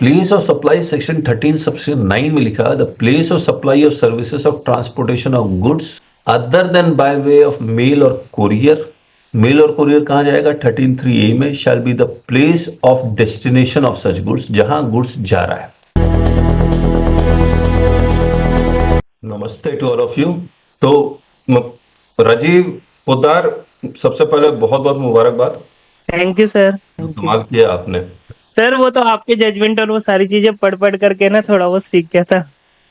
Place of supply section 13 subsection 9 में लिखा the place of supply of services of transportation of goods other than by way of mail और courier. Mail और courier कहाँ जाएगा? 13(3)(a) में shall be the place of destination of such goods, जहां goods जा रहा है। नमस्ते टू ऑल ऑफ यू। तो राजीव पोद्दार, सबसे पहले बहुत बहुत मुबारकबाद। Thank you sir. कमाल किया आपने सर वो तो आपके जजमेंट और वो सारी चीजें पढ़ करके ना थोड़ा वो सीख गया था,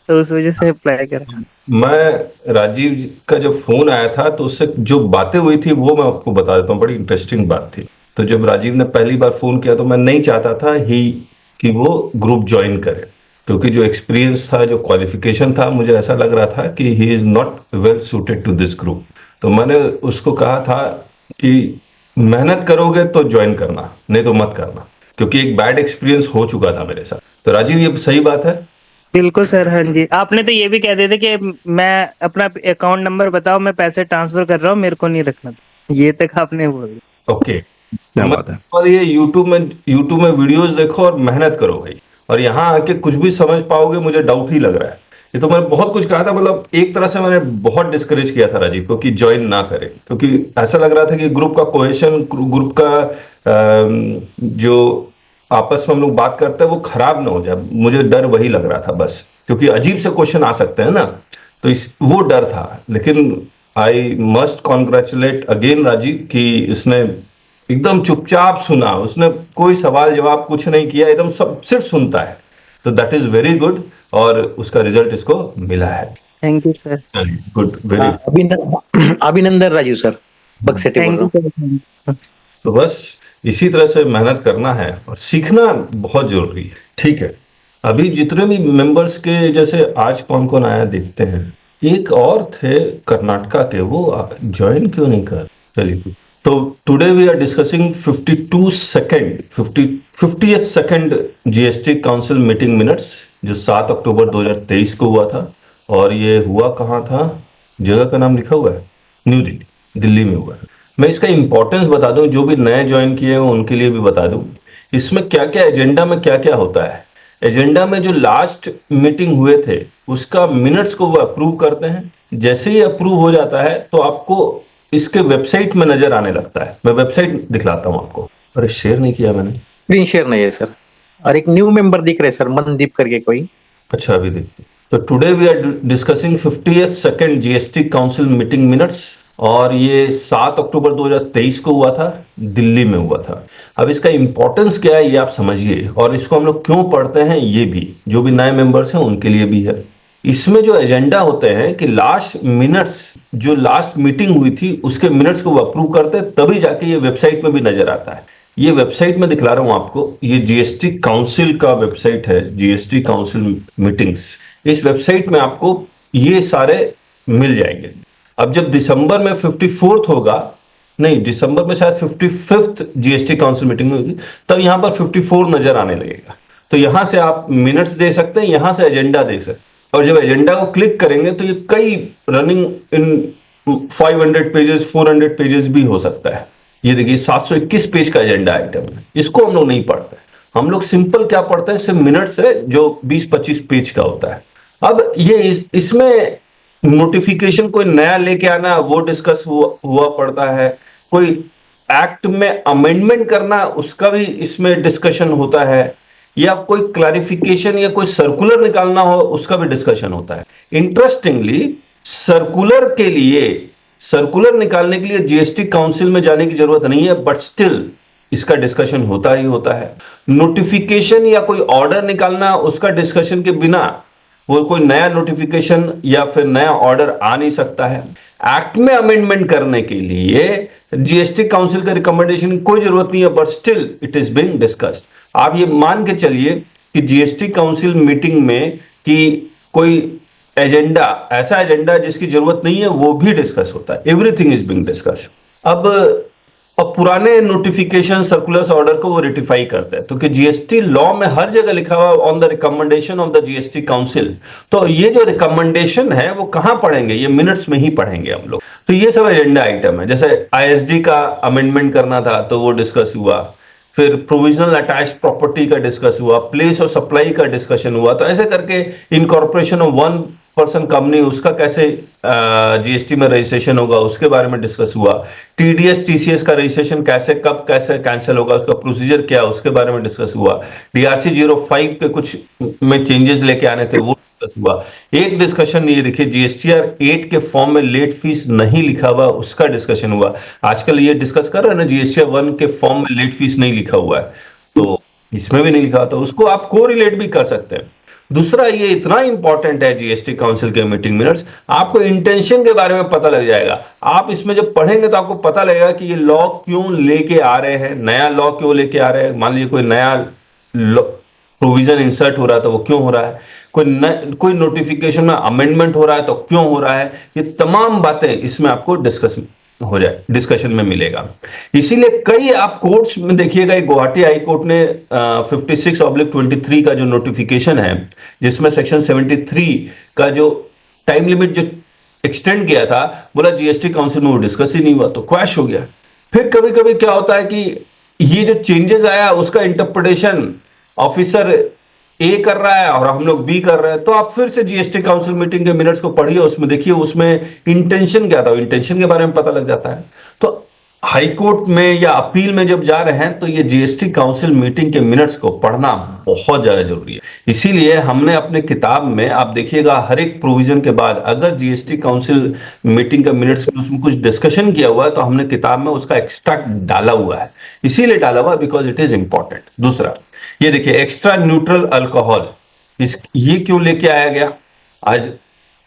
तो उस वजह से अप्लाई करा। मैं राजीव जी का जब फोन आया था तो उससे जो बातें हुई थी वो मैं आपको बता देता हूँ, बड़ी इंटरेस्टिंग बात थी। तो जब राजीव ने पहली बार फोन किया तो मैं नहीं चाहता था कि वो ग्रुप ज्वाइन करे, क्योंकि जो एक्सपीरियंस था, जो क्वालिफिकेशन था, मुझे ऐसा लग रहा था कि he is not well suited to this group. तो मैंने उसको कहा था कि मेहनत करोगे तो ज्वाइन करना, नहीं तो मत करना, क्योंकि एक बैड एक्सपीरियंस हो चुका था मेरे साथ। तो राजीव, ये सही बात है? बिल्कुल सर। हाँ जी, आपने तो ये भी कह दिया था कि मैं अपना अकाउंट नंबर बताओ, मैं पैसे ट्रांसफर कर रहा हूँ, मेरे को नहीं रखना था, ये तक आपने बोल दिया। ओके, क्या बात है। और ये यूट्यूब में वीडियोस देखो और मेहनत करो भाई, और यहाँ आके कुछ भी समझ पाओगे, मुझे डाउट ही लग रहा है। ये तो मैंने बहुत कुछ कहा था, मतलब एक तरह से मैंने बहुत डिस्करेज किया था राजीव को कि ज्वाइन ना करे, क्योंकि ऐसा लग रहा था कि ग्रुप का कोहेशन, ग्रुप का जो आपस में हम लोग बात करते हैं वो खराब ना हो जाए। मुझे डर वही लग रहा था बस, क्योंकि अजीब से क्वेश्चन आ सकते हैं ना, तो वो डर था। लेकिन I must congratulate again Rajiv कि इसने एकदम चुपचाप सुना, उसने कोई सवाल जवाब कुछ नहीं किया, एकदम सब सिर्फ सुनता है। तो दैट इज वेरी गुड, और उसका रिजल्ट इसको मिला है। Thank you sir. Good, very अभिनंदन राजीव सर, बक्से टेबल। Thank you sir. तो बस इसी तरह से मेहनत करना है और सीखना बहुत जरूरी है। ठीक है, अभी जितने भी मेंबर्स के, जैसे आज कौन कौन आया देखते हैं। एक और थे कर्नाटका के, वो ज्वाइन क्यों नहीं कर? चलिए, तो today we are discussing 50th second GST council meeting minutes, जो 7 अक्टूबर 2023 को हुआ था। और ये हुआ कहाँ था? जगह का नाम लिखा हुआ है, न्यू दिल्ली, दिल्ली में हुआ है। मैं इसका इंपॉर्टेंस बता दूं, जो भी नए ज्वाइन किए हैं उनके लिए भी बता दूं, इसमें क्या क्या एजेंडा में क्या क्या होता है। एजेंडा में जो लास्ट मीटिंग हुए थे उसका मिनट्स को वो अप्रूव करते हैं। जैसे ही अप्रूव हो जाता है तो आपको इसके वेबसाइट में नजर आने लगता है। मैं वेबसाइट दिखलाता हूं आपको। अरे शेयर नहीं किया मैंने, स्क्रीन शेयर नहीं है सर। और एक न्यू मेंबर दिख रहे सर, मनदीप करके कोई। अच्छा, अभी देखते। तो today we are discussing 50th second GST council meeting minutes, और ये 7 अक्टूबर 2023 को हुआ था, दिल्ली में हुआ था। अब इसका इंपॉर्टेंस क्या है ये आप समझिए, और इसको हम लोग क्यों पढ़ते हैं ये भी, जो भी नए मेंबर्स हैं उनके लिए भी है। इसमें जो एजेंडा होते हैं कि लास्ट मिनट्स, जो लास्ट मीटिंग हुई थी उसके मिनट्स को वो अप्रूव करते हैं, तभी जाके ये वेबसाइट में भी नजर आता है। ये वेबसाइट में दिखला रहा हूं आपको, ये जीएसटी काउंसिल का वेबसाइट है, जीएसटी काउंसिल मीटिंग्स। इस वेबसाइट में आपको ये सारे मिल जाएंगे। अब जब दिसंबर में 54th होगा, नहीं दिसंबर में शायद 55th जीएसटी काउंसिल मीटिंग होगी, तब यहां पर 54 नजर आने लगेगा। तो यहां से आप मिनट्स दे सकते हैं, यहां से एजेंडा दे सकते हैं। और जब एजेंडा को क्लिक करेंगे तो ये कई रनिंग इन 500 पेजेस 400 पेजेस भी हो सकता है। ये देखिए 721 पेज का एजेंडा आइटम है। इसको हम लोग नहीं पढ़ते, हम लोग सिंपल क्या पढ़ते हैं, सिर्फ मिनट्स है जो 20-25 पेज का होता है। अब ये इसमें नोटिफिकेशन कोई नया लेके आना वो डिस्कस हुआ पड़ता है, कोई एक्ट में अमेंडमेंट करना उसका भी इसमें डिस्कशन होता है, या कोई क्लैरिफिकेशन या कोई सर्कुलर निकालना हो उसका भी डिस्कशन होता है। इंटरेस्टिंगली सर्कुलर निकालने के लिए जीएसटी काउंसिल में जाने की जरूरत नहीं है, बट स्टिल इसका डिस्कशन होता ही होता है। नोटिफिकेशन या कोई ऑर्डर निकालना, उसका डिस्कशन के बिना वो कोई नया नोटिफिकेशन या फिर नया ऑर्डर आ नहीं सकता है। एक्ट में अमेंडमेंट करने के लिए जीएसटी काउंसिल का रिकमेंडेशन की कोई जरूरत नहीं है, but still it is being discussed. आप ये मान के चलिए कि जीएसटी काउंसिल मीटिंग में कि कोई एजेंडा, ऐसा एजेंडा जिसकी जरूरत नहीं है वो भी डिस्कस होता है। Everything is being discussed. अब पुराने नोटिफिकेशन सर्कुलर्स ऑर्डर को वो रेटिफाई करते हैं, तो कि जीएसटी लॉ में हर जगह लिखा हुआ on the recommendation of the GST council. तो ये जो रिकमेंडेशन है वो कहां पढ़ेंगे? ये मिनट्स में ही पढ़ेंगे हम लोग। तो ये सब एजेंडा आइटम है। जैसे आईएसडी का अमेंडमेंट करना था तो वो डिस्कस हुआ, फिर प्रोविजनल अटैच्ड प्रॉपर्टी का डिस्कस हुआ, प्लेस और सप्लाई का डिस्कशन हुआ। तो ऐसे करके incorporation of one person company, उसका कैसे जीएसटी में रजिस्ट्रेशन होगा उसके बारे में डिस्कस हुआ। टीडीएस टीसीएस का रजिस्ट्रेशन कैसे कब कैसे कैंसिल होगा, उसका प्रोसीजर क्या है उसके बारे में डिस्कस हुआ। डीआरसी 05 के कुछ में चेंजेस लेके आने थे, वो डिस्कस हुआ। एक डिस्कशन ये देखिए, जीएसटीआर 8 के फॉर्म में लेट फीस नहीं लिखा हुआ, उसका डिस्कशन हुआ। आजकल ये डिस्कस कर रहे हैं ना, जीएसटीआर 1 के फॉर्म में लेट फीस नहीं लिखा हुआ है, तो इसमें भी नहीं लिखा, तो उसको आप कोरिलेट भी कर सकते हैं। दूसरा, ये इतना इंपॉर्टेंट है जीएसटी काउंसिल के मीटिंग मिनट्स, आपको इंटेंशन के बारे में पता लग जाएगा। आप इसमें जब पढ़ेंगे तो आपको पता लगेगा कि ये लॉ क्यों लेके आ रहे हैं, नया लॉ क्यों लेके आ रहे हैं। मान लीजिए कोई नया प्रोविजन इंसर्ट हो रहा है तो वो क्यों हो रहा है, कोई नोटिफिकेशन में अमेंडमेंट हो रहा है तो क्यों हो रहा है। ये तमाम बातें इसमें आपको डिस्कशन में मिलेगा। इसीलिए कई आप कोर्ट्स में देखिएगा, गुवाहाटी हाई कोर्ट ने 56/23 का जो नोटिफिकेशन है, जिसमें सेक्शन 73 का जो टाइम लिमिट जो एक्सटेंड किया था, बोला जीएसटी काउंसिल में वो डिस्कस ही नहीं हुआ, तो क्वैश हो गया। फिर कभी कभी क्या होता है कि ये जो चेंजेस आया उसका इंटरप्रिटेशन ऑफिसर ए कर रहा है और हम लोग बी कर रहे हैं, तो आप फिर से जीएसटी काउंसिल मीटिंग के मिनट्स को पढ़िए, उसमें देखिए उसमें इंटेंशन क्या था, इंटेंशन के बारे में पता लग जाता है। तो हाई कोर्ट में या अपील में जब जा रहे हैं तो ये जीएसटी काउंसिल मीटिंग के मिनट्स को पढ़ना बहुत ज्यादा जरूरी है। इसीलिए हमने अपने किताब में, आप देखिएगा, हर एक प्रोविजन के बाद अगर जीएसटी काउंसिल मीटिंग का मिनट्स में उसमें कुछ डिस्कशन किया हुआ है तो हमने किताब में उसका एक्सट्रैक्ट डाला हुआ है। इसीलिए डाला हुआ बिकॉज इट इज इंपॉर्टेंट। दूसरा, ये देखिए, एक्स्ट्रा न्यूट्रल अल्कोहल, ये क्यों लेके आया गया आज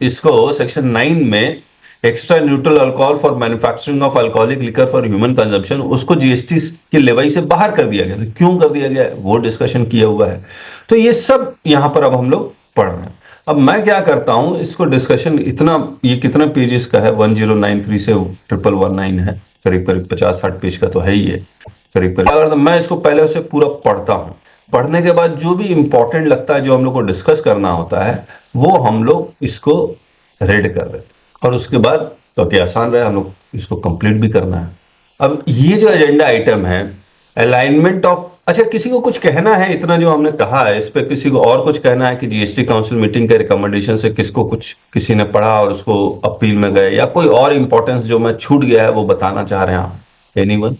इसको? सेक्शन 9 में extra neutral alcohol for manufacturing of alcoholic liquor for human consumption, उसको जीएसटी के लेवाई से बाहर कर दिया गया। तो क्यों कर दिया गया है वो डिस्कशन किया हुआ है। तो ये सब यहां पर अब हम लोग पढ़ रहे हैं। अब मैं क्या करता हूं, इसको डिस्कशन इतना, ये कितना पेजेस का है, 1093 से 1119 है, करीब करीब 50-60 पेज का तो है ही है करीब करीब। अगर मैं इसको पहले उसे पूरा पढ़ता हूं, पढ़ने के बाद जो भी इंपॉर्टेंट लगता है, जो हम लोग को डिस्कस करना होता है, वो हम लोग इसको रीड कर रहे हैं, और उसके बाद तो क्या आसान रहे, हम लोग इसको कंप्लीट भी करना है। अब ये जो एजेंडा आइटम है, अलाइनमेंट ऑफ, अच्छा किसी को कुछ कहना है, इतना जो हमने कहा है इस पे किसी को और कुछ कहना है कि जीएसटी काउंसिल मीटिंग के रिकमेंडेशन से किसको कुछ किसी ने पढ़ा और उसको अपील में गए, या कोई और इंपॉर्टेंस जो मैं छूट गया है वो बताना चाह रहे हैं आप? Anyone?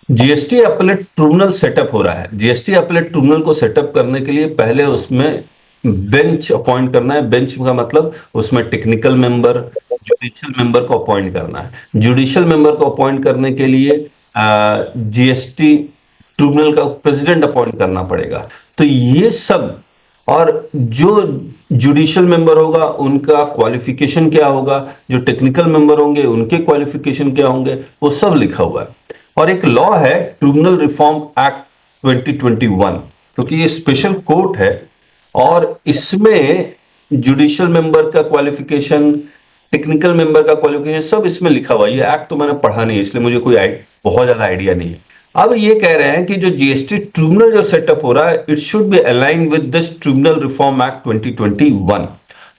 GST appellate tribunal setup हो रहा है। जीएसटी अपीलेट ट्रिब्यूनल को सेटअप करने के लिए पहले उसमें बेंच अपॉइंट करना है। बेंच का मतलब उसमें टेक्निकल मेंबर, जुडिशियल मेंबर को अपॉइंट करना है। जुडिशियल मेंबर को अपॉइंट करने के लिए जीएसटी ट्रिब्यूनल का प्रेसिडेंट अपॉइंट करना पड़ेगा। तो ये सब, और जो जुडिशियल मेंबर होगा उनका क्वालिफिकेशन क्या होगा, जो टेक्निकल मेंबर होंगे उनके क्वालिफिकेशन क्या होंगे, वो सब लिखा हुआ है। और एक लॉ है ट्रिब्यूनल रिफॉर्म एक्ट 2021, क्योंकि ये स्पेशल कोर्ट है और इसमें जुडिशियल मेंबर का क्वालिफिकेशन, टेक्निकल मेंबर का क्वालिफिकेशन सब इसमें लिखा हुआ है। ये एक्ट तो मैंने पढ़ा नहीं, इसलिए मुझे कोई बहुत ज्यादा आइडिया नहीं है। अब ये कह रहे हैं कि जो जीएसटी ट्रिब्यूनल जो सेटअप हो रहा है, it should be align with this tribunal reform act 2021।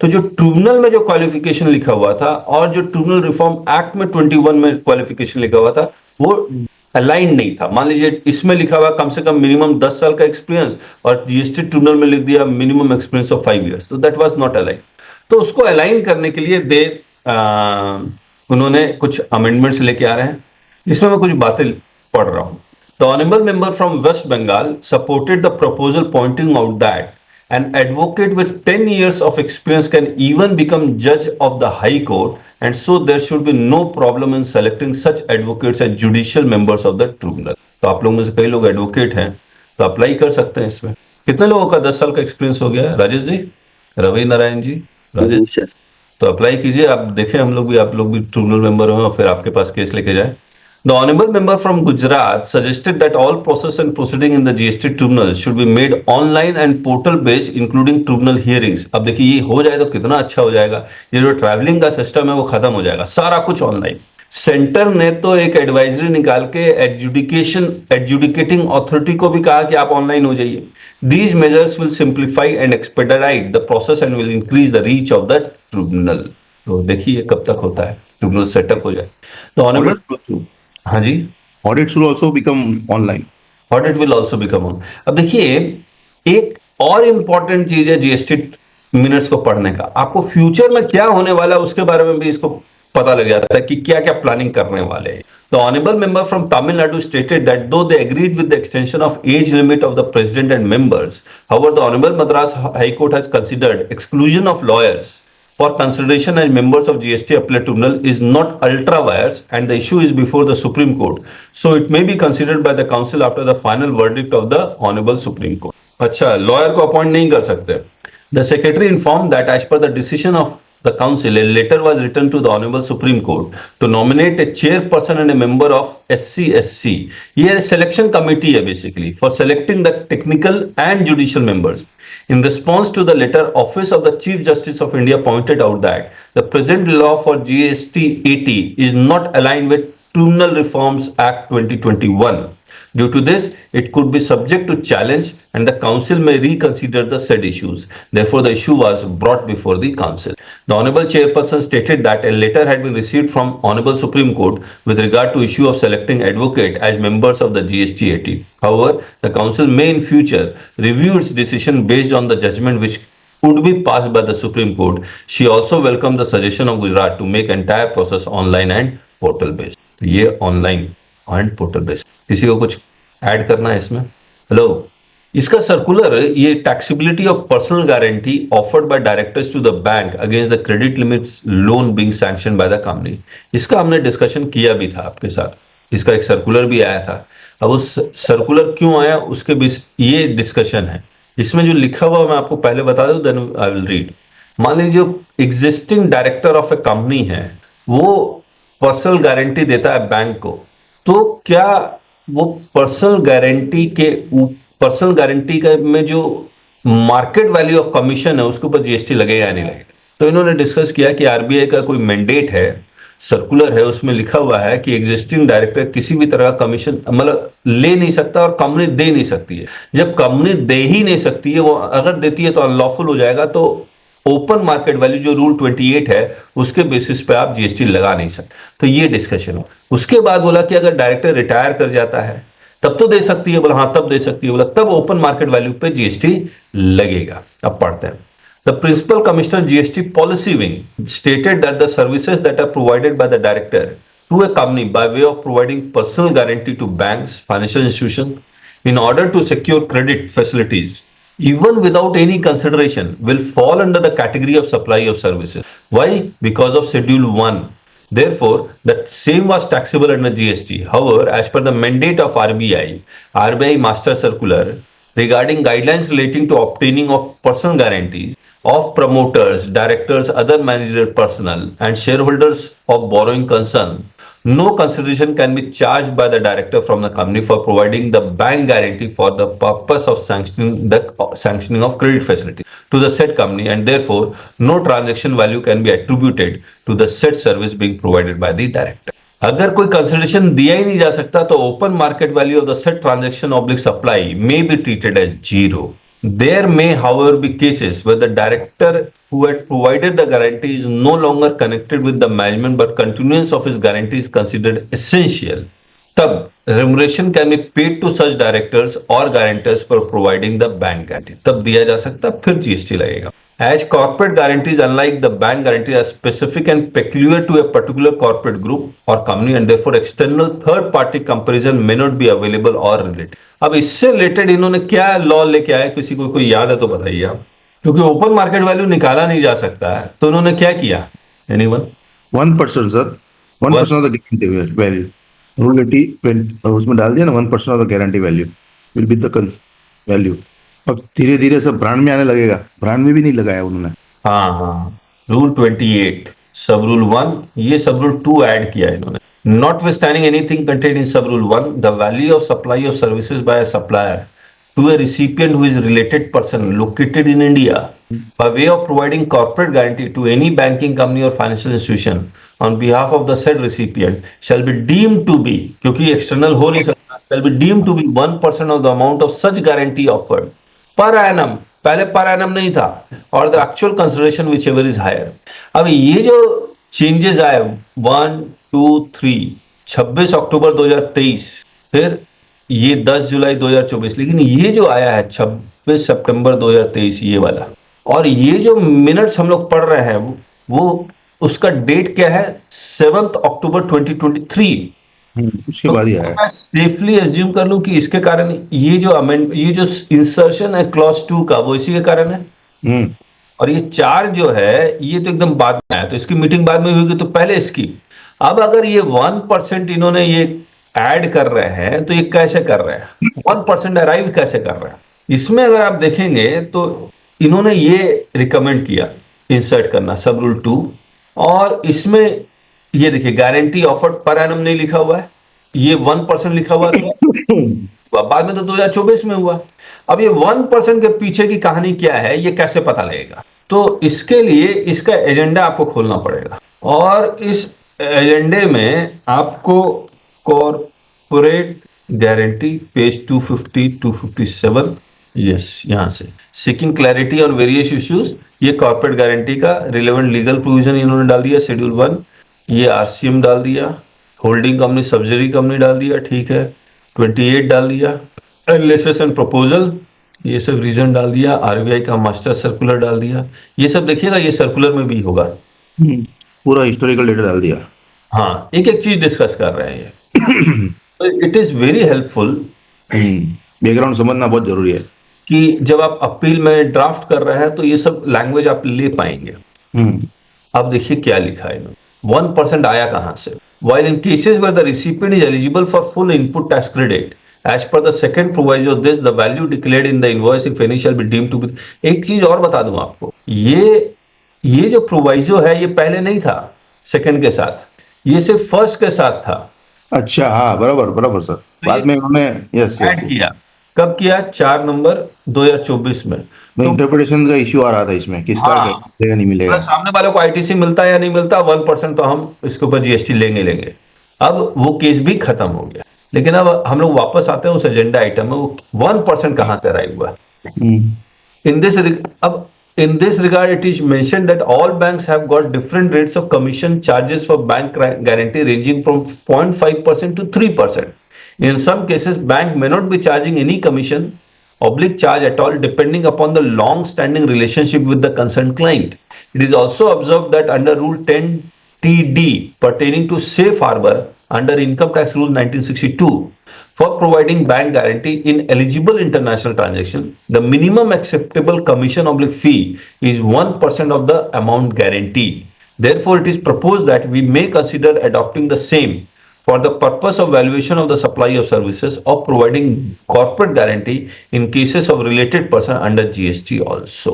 तो जो ट्रिब्यूनल में जो क्वालिफिकेशन लिखा हुआ था और जो ट्रिब्यूनल रिफॉर्म एक्ट में 21 में क्वालिफिकेशन लिखा हुआ था, वो अलाइन नहीं था। मान लीजिए इसमें लिखा हुआ कम से कम मिनिमम 10 साल का एक्सपीरियंस, और जीएसटी ट्रिब्यूनल में लिख दिया मिनिमम एक्सपीरियंस ऑफ 5 इयर्स, तो दैट वाज नॉट अलाइन। तो उसको अलाइन करने के लिए उन्होंने कुछ अमेंडमेंट्स लेके आ रहे हैं, जिसमें मैं कुछ बातें पढ़ रहा हूं। The honorable member from West Bengal supported the proposal, pointing out that an advocate with 10 years of experience can even become judge of the High Court, and so there should be no problem in selecting such advocates as judicial members of the tribunal. तो आप लोगों में से कई लोग advocate हैं तो apply कर सकते हैं इसमें। कितने लोगों का 10 साल का एक्सपीरियंस हो गया है? राजेश जी, रवि नारायण जी, राजेश सर, तो अप्लाई कीजिए। आप देखें, आप लोग भी ट्रिब्यूनल मेंबर हो और फिर आपके पास केस लेके जाए। The honorable member from Gujarat suggested that all process and proceeding in the GST tribunal should be made online and portal based, including tribunal hearings. अब देखिए ये हो जाए तो कितना अच्छा हो जाएगा। ये जो ट्रैवलिंग का सिस्टम है वो खत्म हो जाएगा, सारा कुछ ऑनलाइन। सेंटर ने तो एक एडवाइजरी निकाल के एडजुडिकेटिंग अथॉरिटी को भी कहा कि आप ऑनलाइन हो जाइए। These measures will simplify and expedite the process and will increase the reach of the tribunal. तो देखिए कब तक होता है, ट्रिब्यूनल सेटअप हो जाए। तो ऑनरेबल, हाँ जी, Audits will also become online. Audit will also become on. अब देखिए, एक और इंपॉर्टेंट चीज है जीएसटी मिनट्स को पढ़ने का, आपको फ्यूचर में क्या होने वाला है उसके बारे में भी इसको पता लग जाता है कि क्या क्या प्लानिंग करने वाले हैं। The honorable member from Tamil Nadu stated that though they agreed with the extension of age limit of the president and members, however, the Honorable Madras High Court has considered exclusion of lawyers for consideration as members of GST appellate tribunal is not ultra vires, and the issue is before the Supreme Court. So it may be considered by the council after the final verdict of the Honorable Supreme Court. अच्छा, lawyer को appoint नहीं कर सकते। The secretary informed that as per the decision of the council, a letter was written to the Honorable Supreme Court to nominate a chairperson and a member of SC. ये selection committee है basically for selecting the technical and judicial members. In response to the letter, Office of the Chief Justice of India pointed out that the present law for GST 80 is not aligned with Tribunal Reforms Act 2021. Due to this, it could be subject to challenge and the council may reconsider the said issues. Therefore, the issue was brought before the council. The Honorable Chairperson stated that a letter had been received from Honorable Supreme Court with regard to issue of selecting advocate as members of the GST 80. However, the council may in future review its decision based on the judgment which could be passed by the Supreme Court. She also welcomed the suggestion of Gujarat to make entire process online and portal based. ये online and portal based. किसी को कुछ add करना है इसमें? Hello, इसका circular, ये taxability of personal guarantee offered by directors to the bank against the credit limits loan being sanctioned by the company, इसका हमने डिस्कशन किया भी था आपके साथ, इसका एक सर्कुलर भी आया था। अब उस सर्कुलर क्यों आया उसके बीच ये डिस्कशन है। इसमें जो लिखा हुआ मैं आपको पहले बता दूं, देन आई विल रीड। मान लीजिए जो existing director of A company है वो पर्सनल गारंटी देता है बैंक को, तो क्या वो पर्सनल गारंटी के में जो मार्केट वैल्यू ऑफ कमीशन है उसके ऊपर जीएसटी लगेगा या नहीं लगेगा? तो इन्होंने डिस्कस किया कि आरबीआई का कोई मैंडेट है, सर्कुलर है, उसमें लिखा हुआ है कि एग्जिस्टिंग डायरेक्टर किसी भी तरह का कमीशन मतलब ले नहीं सकता और कंपनी दे नहीं सकती है। जब कंपनी दे ही नहीं सकती है, वो अगर देती है तो अनलॉफुल हो जाएगा। तो ओपन मार्केट वैल्यू जो रूल 28 है उसके बेसिस पे आप जीएसटी लगा नहीं सकते। तो ये डिस्कशन हो। उसके बाद बोला कि अगर डायरेक्टर रिटायर कर जाता है तब तो दे सकती है, बोला हाँ तब दे सकती है, बोला तब ओपन मार्केट वैल्यू पे जीएसटी लगेगा। अब पढ़ते हैं। The principal commissioner GST policy wing stated that the services that are provided by the director to a company by way of providing personal guarantee to banks, financial institutions in order to secure credit facilities even without any consideration will fall under the category of supply of services. Why? Because of Schedule 1. Therefore, that same was taxable under GST. However, as per the mandate of RBI Master Circular regarding guidelines relating to obtaining of personal guarantees of promoters, directors, other managerial personnel, and shareholders of borrowing concern, no consideration can be charged by the director from the company for providing the bank guarantee for the purpose of sanctioning of credit facility to the said company, and therefore no transaction value can be attributed to the said service being provided by the director. अगर कोई consideration दिया ही नहीं जा सकता तो open market value of the said transaction oblique supply may be treated as zero. There may, however, be cases where the director who had provided the guarantee is no longer connected with the management but continuance of his guarantee is considered essential. तब remuneration can be paid to such directors or guarantors for providing the bank guarantee. तब दिया जा सकता, फिर GST लगेगा. As corporate guarantees, unlike the bank guarantee, are specific and peculiar to a particular corporate group or company, and therefore external third-party comparison may not be available or related. अब इससे related इन्होंने क्या law लेके आए, किसी को कोई याद है तो बताइए आप, क्योंकि ओपन मार्केट वैल्यू निकाला नहीं जा सकता है तो इन्होंने क्या किया? Anyone? 1% sir, 1% of the guarantee value rule 80 उसमें डाल दिया ना, 1% of the guarantee value will be the value. अब धीरे धीरे सब ब्रांड में आने लगेगा, ब्रांड में भी नहीं लगाया उन्होंने. हाँ, रूल 28 सब रूल 1, ये सब रूल 2 ऐड किया है इन्होंने. Notwithstanding anything contained in sub rule 1, the value of supply of services by a supplier to a recipient who is related person located in India by way of providing corporate guarantee to any banking company or financial institution on behalf of the said recipient shall be deemed to be, क्योंकि external हो नहीं सकता, shall be deemed to be 1% of the amount of such guarantee offered per annum. पहले per annum नहीं था, और the actual consideration whichever is higher. अब ये जो चेंजेस आए 1, 2, 3, 26 अक्टूबर 2023, फिर ये 10 जुलाई 2024, लेकिन ये जो आया है 26 सितंबर 2023 ये वाला, और ये जो मिनट्स हम लोग पढ़ रहे हैं वो उसका डेट क्या है 7 अक्टूबर 2023। उसके बाद ही आया। मैं सेफली एज्यूम कर लूं कि इसके कारण ये जो इंसर्शन है क्लॉज 2 का वो इसी के कारण है। हम्म और ये 4 जो है ये तो एकदम बाद में आया, तो इसकी मीटिंग बाद में हुई तो पहले इसकी। अब अगर ये 1% इन्होंने ये ऐड कर रहे हैं तो ये कैसे कर रहे हैं, 1% अराइव कैसे कर रहे हैं? इसमें अगर आप देखेंगे तो इन्होंने ये रिकमेंड किया इंसर्ट करना सब रूल 2, और इसमें ये देखिए गारंटी ऑफर्ड पर एनम नहीं लिखा हुआ है, ये 1% लिखा हुआ था, बाद में तो 2024 में हुआ। अब ये 1% के पीछे की कहानी क्या है ये कैसे पता लगेगा? तो इसके लिए इसका एजेंडा आपको खोलना पड़ेगा, और इस एजेंडे में आपको कॉर्पोरेट गारंटी पेज 250 257, यस यहां से seeking clarity on various issues, ये कॉर्पोरेट गारंटी का रिलेवेंट लीगल प्रोविजन इन्होंने डाल दिया शेड्यूल 1, ये आरसीएम डाल दिया, होल्डिंग कंपनी सब्सिडरी कंपनी डाल दिया, ठीक है, 28 डाल दिया, एनालिसिस एंड प्रपोजल ये सब रीजन डाल दिया, आरबीआई का मास्टर सर्कुलर डाल दिया, ये सब देखिएगा ये सर्कुलर में भी होगा, पूरा हिस्टोरिकल डेटा डाल दिया। हाँ एक एक चीज डिस्कस कर रहे हैं ये। तो it is very helpful background समझना बहुत जरूरी है कि जब आप अपील में ड्राफ्ट कर रहे हैं तो ये सब लैंग्वेज आप ले पाएंगे। अब देखिए क्या लिखा है, 1% आया कहां से? While in cases where the recipient is eligible for full input tax credit, as per the second proviso of this, the value declared in the invoice, if any, shall be deemed to be। एक चीज और बता दूं आपको, ये जो proviso है ये पहले नहीं था सेकंड के साथ, ये सिर्फ फर्स्ट के साथ था। अच्छा हाँ बराबर बराबर सर, बाद में उन्होंने यस ऐड किया, कब किया? 4 नवंबर 2024 में। इंटरप्रिटेशन का इश्यू आ रहा था इसमें, किसका मिलेगा नहीं मिलेगा, सामने वाले को आईटीसी मिलता है या नहीं मिलता, 1% तो हम इसके ऊपर जीएसटी लेंगे। अब वो केस भी खत्म हो गया, लेकिन अब हम लोग वापस आते हैं उस एजेंडा आइटम में, वो 1% कहां से अराइव हुआ? In this regard, it is mentioned that all banks have got different rates of commission charges for bank guarantee ranging from 0.5% to 3%. In some cases, bank may not be charging any commission oblique charge at all, depending upon the long-standing relationship with the concerned client. It is also observed that under Rule 10TD pertaining to safe harbor under Income Tax Rule 1962, for providing bank guarantee in eligible international transaction, the minimum acceptable commission oblique fee is 1% of the amount guaranteed. Therefore, it is proposed that we may consider adopting the same for the purpose of valuation of the supply of services of providing corporate guarantee in cases of related person under GST also.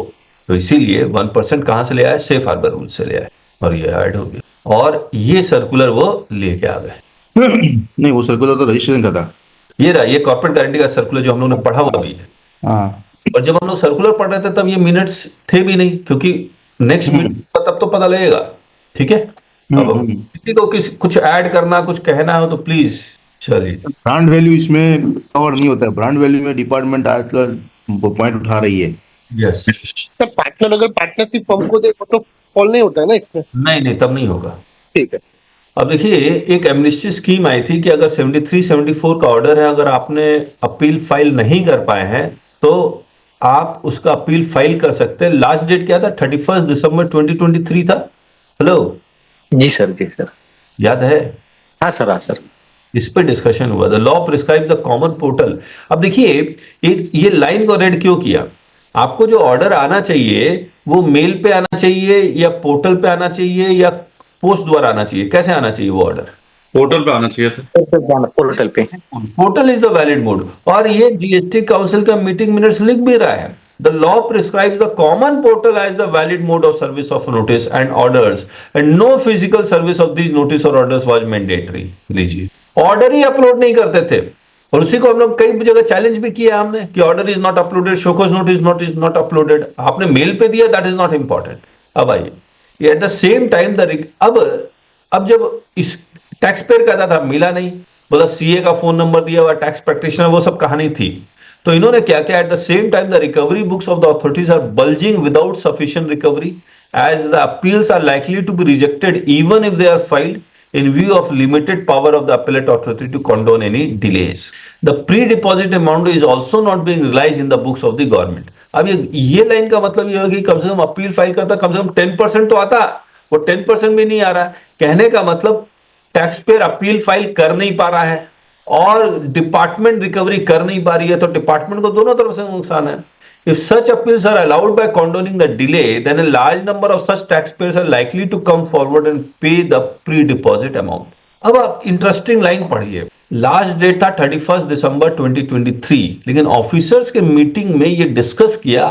तो इसीलिए 1% कहां से ले आया? Safe harbour rule से ले आया, और ये ऐड हो गया, और ये सर्कुलर वो लेके आ गए। नहीं वो सर्कुलर तो रजिस्ट्रेशन का था, ये रहा, ये कॉर्पोरेट गारंटी का सर्कुलर जो हम लोग ने पढ़ा हुआ भी है। हाँ, और जब हम लोग सर्कुलर पढ़ रहे थे तब ये मिनट्स थे भी नहीं, क्योंकि नेक्स्ट मिनट तब तो पता लगेगा, ठीक है। अब किसी को कुछ ऐड करना, कुछ कहना हो तो प्लीज चलिए। ब्रांड वैल्यू इसमें कवर नहीं होता है, ब्रांड वैल्यू में डिपार्टमेंट आजकल पॉइंट उठा रही है। यस सर, पार्टनर अगर पार्टनरशिप फर्म को दे तो फॉल नहीं होता है ना इसमें? नहीं तब नहीं होगा। ठीक है। अब देखिए एक एमनेस्टी स्कीम आई थी कि अगर 73-74 का ऑर्डर है, अगर आपने अपील फाइल नहीं कर पाए हैं तो आप उसका अपील फाइल कर सकते हैं। लास्ट डेट क्या था? 31 दिसंबर 2023 था। हेलो जी सर, जी सर, याद है? हाँ सर, हाँ सर। इस पे डिस्कशन हुआ, the law prescribe the common portal. अब देखिए ये लाइन को रेड क्यों किया? आपको जो ऑर्डर आना चाहिए वो मेल पे आना चाहिए या पोर्टल पे आना चाहिए या पोस्ट द्वारा आना चाहिए? कैसे आना चाहिए वो ऑर्डर? पोर्टल पे आना चाहिए सर, पोर्टल पे। Portal is the valid mode, और ये जीएसटी काउंसिल का मीटिंग मिनट्स लिख भी रहा है, the law prescribes the common portal as the valid mode of service of notice and orders and no physical service of these notice और orders was mandatory. लीजिए, order ही upload नहीं करते थे, और उसी को हम लोग कई जगह चैलेंज भी किया हमने कि order is not uploaded, show cause notice is not uploaded. आपने मेल पे दिया, दैट इज नॉट इंपॉर्टेंट। अब आइए, एट द सेम टाइम अब जब इस टैक्स पेयर कहता था मिला नहीं, बोला सीए का फोन नंबर दिया हुआ, टैक्स प्रैक्टिशनर, वो सब कहानी थी। तो इन्होंने क्या किया? At the same time the recovery books of the authorities are bulging without sufficient recovery as the appeals are likely to be rejected even if they are filed. in view of limited power of the appellate authority to condone any delays. The pre-deposit amount is also not being realized in the books of the government. अब ये line का मतलब ये है कि कम से कम appeal file करता कम से कम 10% तो आता, वो 10% भी नहीं आ रहा। कहने का मतलब टैक्स पेयर अपील फाइल कर नहीं पा रहा है और डिपार्टमेंट रिकवरी कर नहीं पा रही है, तो डिपार्टमेंट को दोनों तरफ से नुकसान है। If such appeals are allowed by condoning the delay, then a large number of such taxpayers are likely to come forward and pay the pre-deposit amount. अब आप इंटरेस्टिंग लाइन पढ़िए। लास्ट डेट था 31 दिसंबर 2023, लेकिन ऑफिसर्स के meeting में ये discuss किया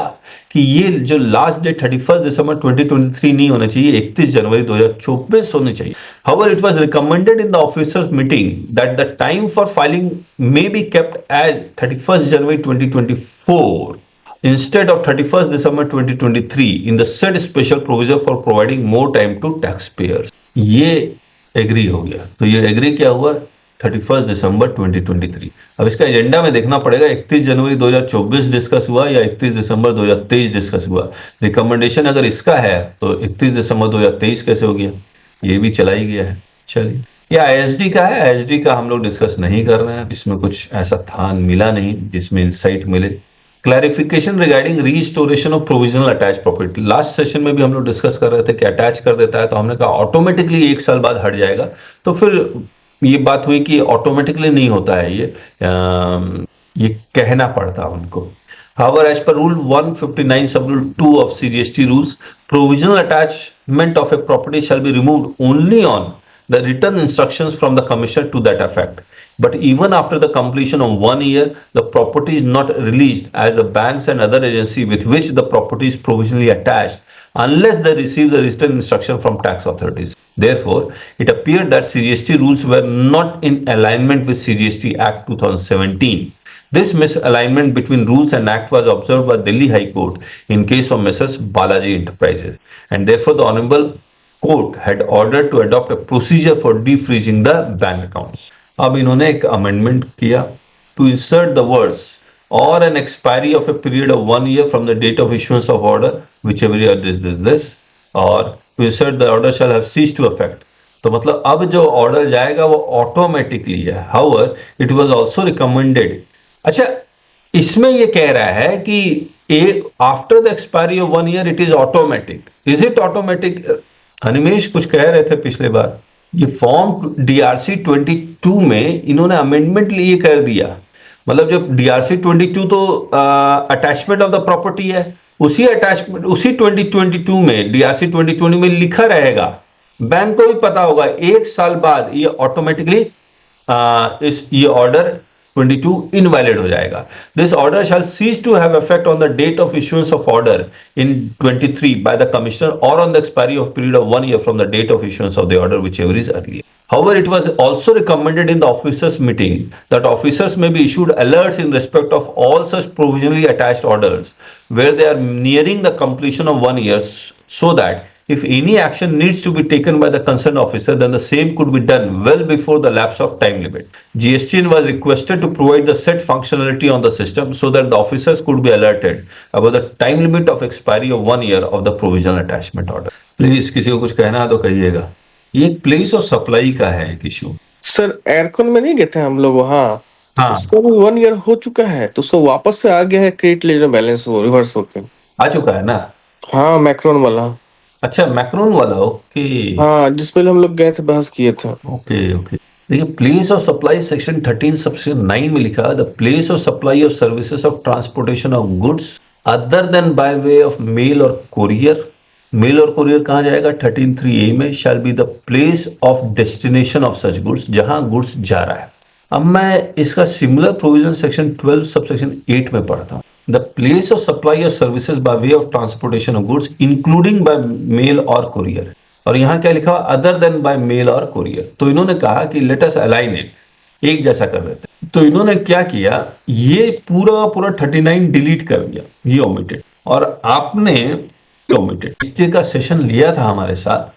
कि ये जो लास्ट डेट 31 दिसंबर 2023 नहीं होना चाहिए, 31 जनवरी 2024 होनी चाहिए। However, it was recommended in the officers meeting that the time for filing may be kept as 31st January 2024 instead of 31st December 2023 in the said special provision for providing more time to taxpayers. ये agree हो गया। तो ये agree क्या हुआ? 31 दिसंबर 2023। अब इसका agenda में देखना पड़ेगा 31 जनवरी 2024 डिस्कस हुआ या 31 दिसंबर 2023 डिस्कस हुआ। रिकमेंडेशन अगर इसका है तो 31 दिसंबर 2023 कैसे हो गया? ये भी चला ही गया है। चलिए, ये आईएसडी का है। आईएसडी का हम लोग डिस्कस नहीं कर रहे हैं, इसमें कुछ ऐसा था मिला नहीं जिसमें इंसाइट मिले। Clarification regarding restoration of provisional attach property. Last session में भी हम लोग डिस्कस कर रहे थे कि अटैच कर देता है तो हमने कहा ऑटोमेटिकली 1 साल बाद हट जाएगा, तो फिर ये बात हुई कि ऑटोमेटिकली नहीं होता है, ये कहना पड़ता उनको। However, as per Rule 159 Sub Rule 2 of CGST rules, provisional attachment of a property shall be removed only on the written instructions from the Commissioner to that effect. But even after the completion of 1 year, the property is not released as the banks and other agency with which the property is provisionally attached unless they receive the written instruction from tax authorities. Therefore, it appeared that CGST rules were not in alignment with CGST Act 2017. This misalignment between rules and act was observed by Delhi High Court in case of Messrs. Balaji Enterprises, and therefore the Honorable Court had ordered to adopt a procedure for defreezing the bank accounts. अब इन्होंने एक amendment किया to insert the words or an expiry of a period of 1 year from the date of issuance of order, whichever year this, or to insert the order shall have ceased to effect. तो मतलब अब जो order जाएगा वो automatically है। However, it was also recommended. अच्छा, इसमें ये कह रहा है कि after the expiry of 1 year it is automatic. Is it automatic? Hanimesh कुछ कह रहे थे पिछले बार, ये फॉर्म DRC 22 में इन्होंने अमेंडमेंट लिए कर दिया। मतलब जब DRC 22 तो अटैचमेंट ऑफ द प्रॉपर्टी है, उसी अटैचमेंट उसी 2022 में DRC 2020 में लिखा रहेगा, बैंक को भी पता होगा 1 साल बाद ये ऑटोमेटिकली ये ऑर्डर 22 इनवैलिड हो जाएगा। This order shall cease to have effect on the date of issuance of order in 23 by the commissioner और on the expiry of period of 1 year from the date of issuance of the order whichever is earlier. However, it was also recommended in the officers meeting that officers may be issued alerts in respect of all such provisionally attached orders where they are nearing the completion of 1 year, so that if any action needs to be taken by the concerned officer, then the same could be done well before the lapse of time limit. GSTN was requested to provide the said functionality on the system so that the officers could be alerted about the time limit of expiry of 1 year of the provisional attachment order. Please, किसी को कुछ कहना है तो कहिएगा। ये place of supply का है एक इशू। सर एयरकॉन में नहीं गए थे हम लोग वहाँ? हाँ, उसका भी 1 year हो चुका है, तो उसको वापस से आ गया है क्रेडिट लेजर बैलेंस, वो रिवर्स होके आ चुका है ना? हाँ, मैक्रोन वाला। अच्छा, मैक्रोन वाला, ओके। हाँ, जिस पे हम लोग गए थे, बहस किए थे। Okay okay. देखिए, place of supply section 13 subsection 9 में लिखा है the place of supply of services of transportation of goods other than by way of mail और कोरियर। मेल और कोरियर कहाँ जाएगा? 13(3)(a) में shall be the place of destination of such goods, जहां goods जा रहा है। अब मैं इसका सिमिलर प्रोविजन सेक्शन 12 सबसेक्शन 8 में पढ़ता हूँ। The place of supply of services by way of transportation of goods including by mail और कोरियर, और यहाँ क्या लिखा हुआ? अदर देन बाय मेल और कोरियर। तो इन्होंने कहा कि लेट अस अलाइन इट, एक जैसा कर देते हैं। तो इन्होंने क्या किया, ये पूरा 39 डिलीट कर दिया, ये ओमिटेड, और आपने ओमिटेड का सेशन लिया था हमारे साथ,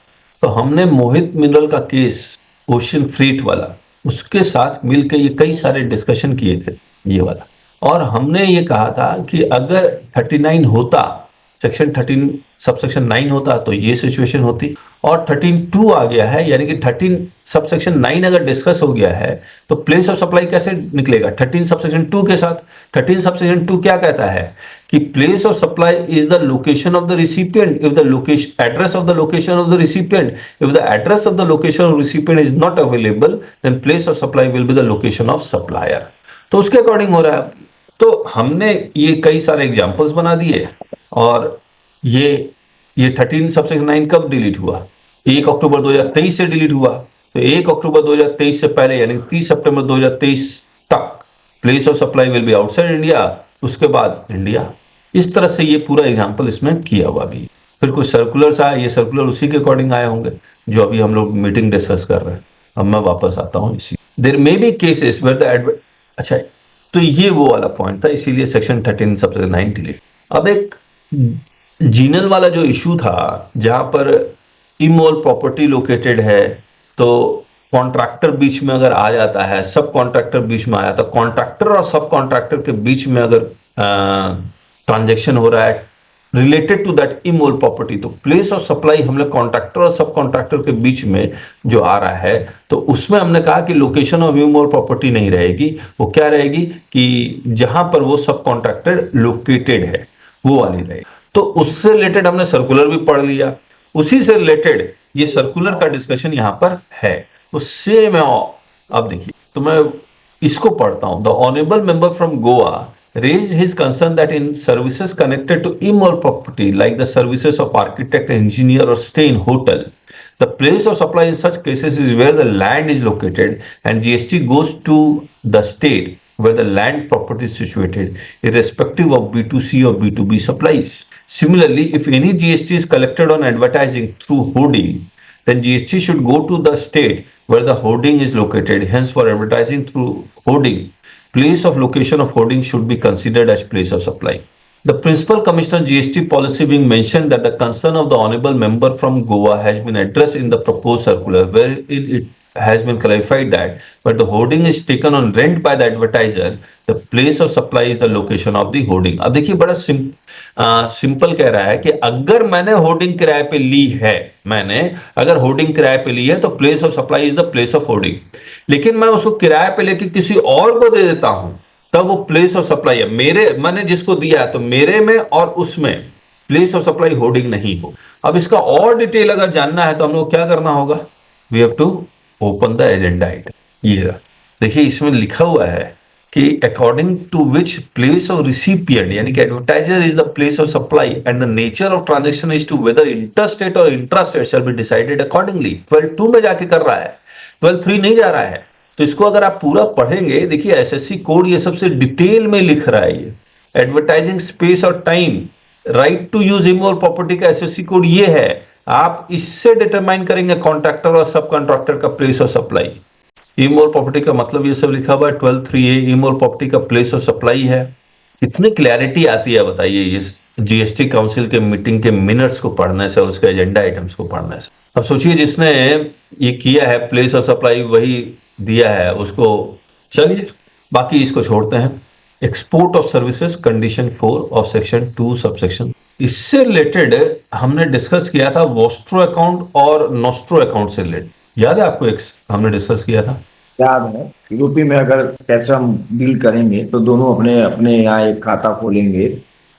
तो हमने मोहित मिनरल का केस ओशन फ्रीट वाला, उसके साथ मिलकर ये कई सारे डिस्कशन किए थे ये वाला, और हमने ये कहा था कि अगर 39 होता सेक्शन 13 सबसेक्शन 9 होता तो ये सिचुएशन होती, और 13(2) आ गया है, यानी कि 13 सबसेक्शन 9 अगर डिस्कस हो गया है तो प्लेस ऑफ सप्लाई कैसे निकलेगा 13 सबसेक्शन 2 के साथ। 13 सबसेक्शन 2 क्या कहता है कि place of supply is the location of the recipient if the location address of the location of the recipient if the address of the location of recipient is not available then place of supply will be the location of supplier. तो उसके according हो रहा है। तो हमने ये कई सारे एग्जांपल्स बना दिए, और ये 13 सबसेक्शन 9 कब डिलीट हुआ, 1 अक्टूबर 2023 से डिलीट हुआ। तो 1 अक्टूबर 2023 से पहले यानी 30 सितंबर 2023 तक place of supply will B outside India, उसके बाद इंडिया। इस तरह से ये पूरा एग्जांपल इसमें किया हुआ भी। फिर कुछ सर्कुलर्स आए, ये सर्कुलर उसी के अकॉर्डिंग आए होंगे जो अभी हम लोग मीटिंग डिस्कस कर रहे हैं। अब मैं वापस आता हूं इसी। There may be cases where the अच्छा, तो ये वो वाला पॉइंट था, इसीलिए सेक्शन 13 सबसेक्शन 9 डिलीट। अब एक जीनल वाला जो इशू था जहां पर इमोल प्रॉपर्टी लोकेटेड है, तो कॉन्ट्रैक्टर बीच में अगर आ जाता है, सब कॉन्ट्रैक्टर बीच में आया, तो कॉन्ट्रैक्टर और सब कॉन्ट्रैक्टर के बीच में अगर ट्रांजैक्शन हो रहा है related to that immovable property, तो प्लेस ऑफ सप्लाई हम लोग कॉन्ट्रैक्टर और सब कॉन्ट्रैक्टर के बीच में जो आ रहा है, तो उसमें हमने कहा कि लोकेशन ऑफ इमोल प्रॉपर्टी नहीं रहेगी, वो क्या रहेगी कि जहां पर वो सब कॉन्ट्रैक्टर लोकेटेड है वो वाली रहेगी। तो उससे रिलेटेड हमने सर्कुलर भी पढ़ लिया, उसी से रिलेटेड ये सर्कुलर का डिस्कशन यहां पर है। तो सेम है। अब देखिए, तो मैं इसको पढ़ता हूं। The honourable member from Goa raised his concern that in services connected to immoral property like the services of architect, engineer or stay in hotel, the place of supply in such cases is where the land is located and GST goes to the state where the land property is situated irrespective of B2C or B2B supplies. Similarly, if any GST is collected on advertising through hoarding, then GST should go to the state where the hoarding is located. Hence, for advertising through hoarding, place of location of hoarding should be considered as place of supply. The Principal Commissioner GST policy being mentioned that the concern of the honorable member from Goa has been addressed in the proposed circular, wherein it has been clarified that where the hoarding is taken on rent by the advertiser, the place of supply is the location of the hoarding. अब देखिए बड़ा simple कह रहा है कि अगर मैंने hoarding किराए पे ली है, अगर होर्डिंग किराए पे ली है तो place of supply is the place of hoarding. लेकिन मैं उसको किराए पे लेके किसी और को दे देता हूं, तब वो प्लेस ऑफ सप्लाई है। मैंने जिसको दिया है तो मेरे में और उसमें प्लेस ऑफ सप्लाई होर्डिंग नहीं हो। अब इसका और डिटेल अगर जानना है तो हम लोग क्या करना होगा, we have to open the agenda item. ये देखिए, इसमें लिखा हुआ है कि according to which place of recipient यानी कि advertiser is the place of supply and the nature of transaction is to whether interstate और intrastate shall be decided accordingly. 12(2) में जाके कर रहा है, 12(3) नहीं जा रहा है। तो इसको अगर आप पूरा पढ़ेंगे, देखिए एसएससी कोड ये सबसे डिटेल में लिख रहा है। ये एडवर्टाइजिंग स्पेस और time, right to use immovable property का एसएससी कोड ये है। आप इससे डिटरमाइन करेंगे कॉन्ट्रैक्टर और सब कॉन्ट्रैक्टर का place of supply. Immoral property का मतलब ये सब लिखा हुआ है 12(3)(a), इमोरल प्रॉपर्टी का प्लेस ऑफ सप्लाई है। कितनी क्लैरिटी आती है बताइए ये जीएसटी काउंसिल के मीटिंग के मिनट्स को पढ़ने से और उसके एजेंडा आइटम्स को पढ़ने से। अब सोचिए जिसने ये किया है प्लेस ऑफ सप्लाई वही दिया है उसको। चलिए बाकी इसको छोड़ते हैं। Export of services condition 4 of section 2 subsection, इससे रिलेटेड हमने डिस्कस किया था वोस्ट्रो अकाउंट और नोस्ट्रो अकाउंट से रिलेटेड। याद है आपको? हमने डिस्कस किया था, याद है। यूपी में अगर कैसे हम डील करेंगे तो दोनों अपने अपने यहाँ एक खाता खोलेंगे।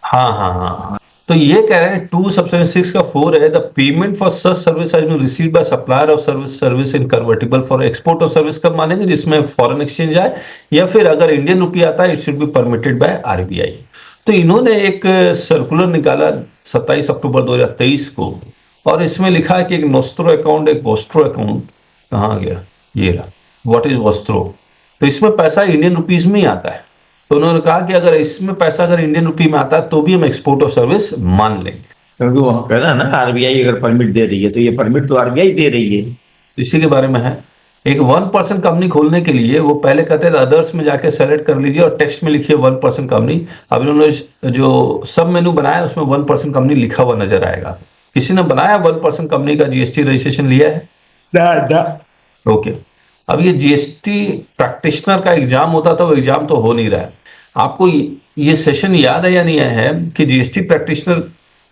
हाँ। तो ये कह रहे हैं 2 सबसेक्शन 6 का 4 है, the payment for such service has been received by supplier of service in convertible for export of service कब मानेंगे, जिसमें फॉरेन एक्सचेंज आए या फिर अगर इंडियन रुपी आता है it should be permitted by RBI. तो इन्होंने एक सर्कुलर निकाला 27 अक्टूबर 2023 को, और इसमें लिखा है कि एक नोस्ट्रो अकाउंट एक वोस्ट्रो अकाउंट कहाँ गया, ये रहा। What is vostro? तो इसमें पैसा इंडियन रुपीज में ही आता है। तो उन्होंने कहा कि अगर इसमें पैसा अगर इंडियन रुपी में आता है तो भी हम एक्सपोर्ट ऑफ सर्विस मान लेंगे, क्योंकि वो कह रहा है ना आरबीआई अगर परमिट दे रही है तो ये परमिट तो आरबीआई दे रही है। इसी के बारे में है। एक 1% कंपनी खोलने के लिए वो पहले कहते थे अदर्स में जाके सेलेक्ट कर लीजिए और टेक्स्ट में लिखिए 1% कंपनी। अब इन्होंने जो सब मेनू बनाया उसमें 1% कंपनी लिखा हुआ नजर आएगा। किसी ने बनाया 1% कंपनी का जीएसटी रजिस्ट्रेशन लिया है? ओके। अब ये जीएसटी प्रैक्टिशनर का एग्जाम होता था, वो एग्जाम तो हो नहीं रहा है। आपको ये सेशन याद है या नहीं है कि जीएसटी प्रैक्टिशनर